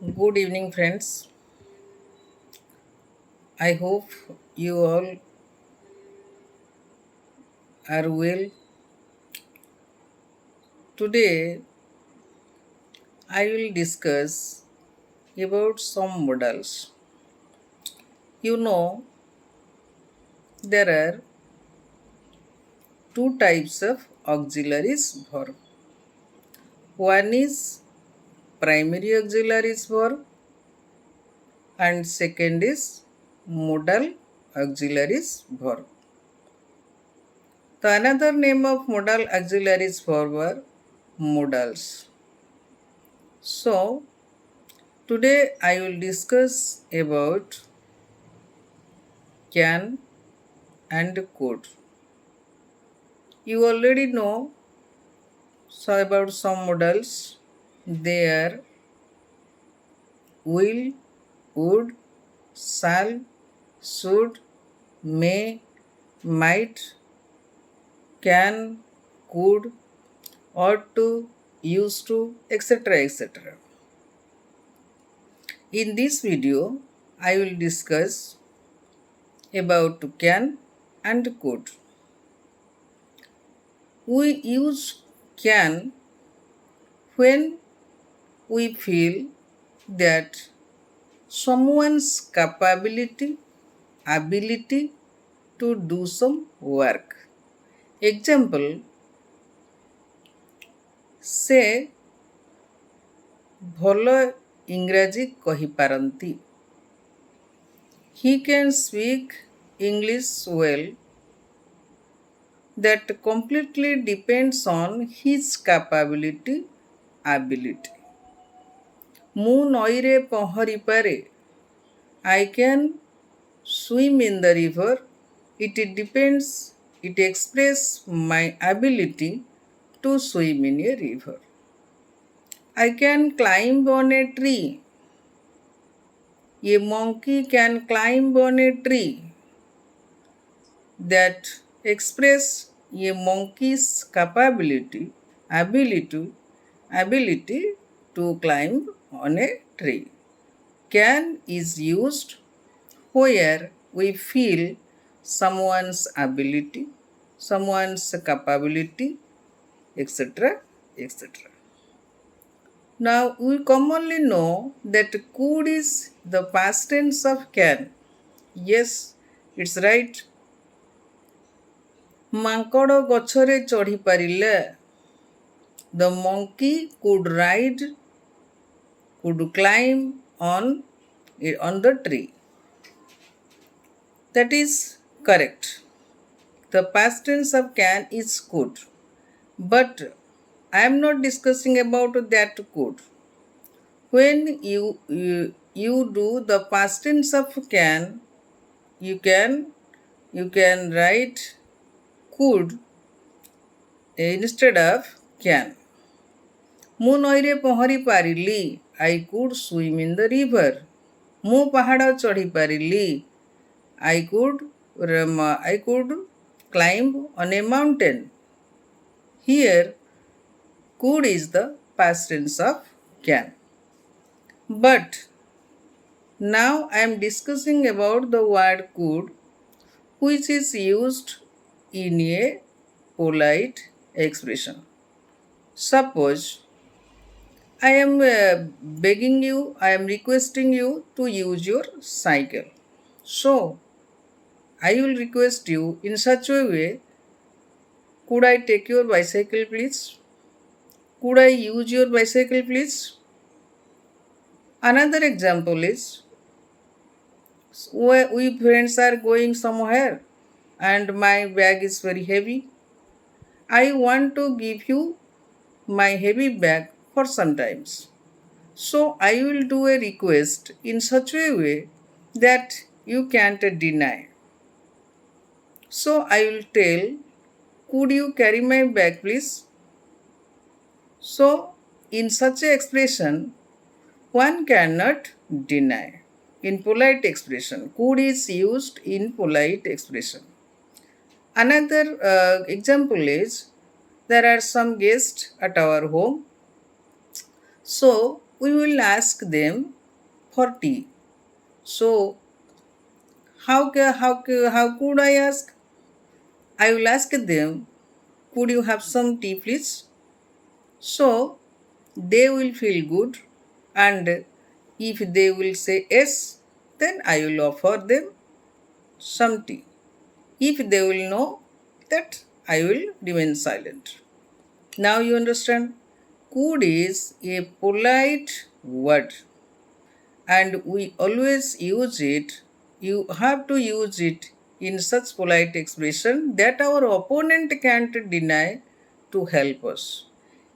Good evening, friends. I hope you all are well. Today, I will discuss about some modals. You know, there are two types of auxiliaries verb. One is primary auxiliaries verb, and second is modal auxiliaries verb. The another name of modal auxiliaries verb are modals. So, today I will discuss about can and could. You already know about some models. They are will, would, shall, should, may, might, can, could, ought to, used to, etc. etc. In this video, I will discuss about can and could. We use can when we feel that someone's capability, ability to do some work. Example, ସେ ଭଲ ଇଂରାଜୀ କହିପାରନ୍ତି. He can speak English well. That completely depends on his capability, ability. ମୁଁ ନଈରେ ପହଁରି ପାରେ. I can swim in the river. It depends, it expresses my ability to swim in a river. I can climb on a tree. A monkey can climb on a tree. That express a monkey's capability, ability to climb on a tree. Can is used where we feel someone's ability, someone's capability, etc. etc. Now we commonly know that could is the past tense of can. Yes, it's right. ମାଙ୍କଡ଼ ଗଛରେ ଚଢ଼ି ପାରିଲା. The monkey could ride, could climb on the tree. That is correct. The past tense of can is could. But I am not discussing about that could. When you do the past tense of can, you can write could instead of can. ମୁଁ ନଈରେ ପହଁରି ପାରିଲି. I could swim in the river. ମୁଁ ପାହାଡ଼ ଚଢ଼ି ପାରିଲି. I could climb on a mountain. Here, could is the past tense of can. But now I am discussing about the word could, which is used in a polite expression. Suppose I am begging you, I am requesting you to use your cycle. So, I will request you in such a way, could I take your bicycle please? Could I use your bicycle please? Another example is, we friends are going somewhere and my bag is very heavy. I want to give you my heavy bag for some times. So I will do a request in such a way that you can't deny. So I will tell, could you carry my bag please? So in such an expression, one cannot deny. In polite expression, could is used in polite expression. Another example is, there are some guests at our home. So we will ask them for tea. So how could I ask? I will ask them, could you have some tea please? So they will feel good, and if they will say yes, then I will offer them some tea. If they will know that, I will remain silent. Now you understand? Could is a polite word, and we always use it. You have to use it in such polite expression that our opponent can't deny to help us.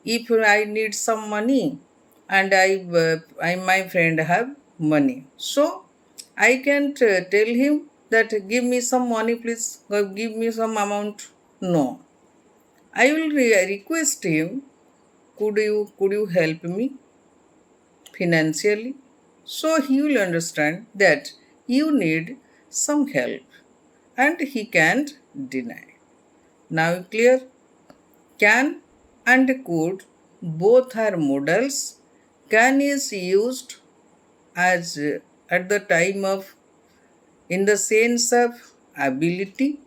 If I need some money, and my friend have money, so I can't tell him that give me some money please, give me some amount. No, I will request him, could you help me financially? So he will understand that you need some help, and he can't deny. Now clear? Can and could both are modals. Can is used as at the time of, in the sense of ability,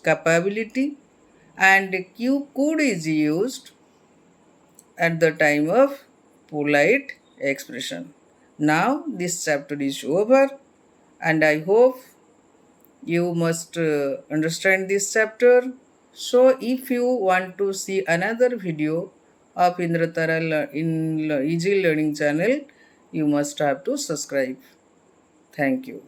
capability, and could is used at the time of polite expression. Now this chapter is over, and I hope you must understand this chapter. So if you want to see another video of Indratara in Easy Learning channel, you must have to subscribe. Thank you.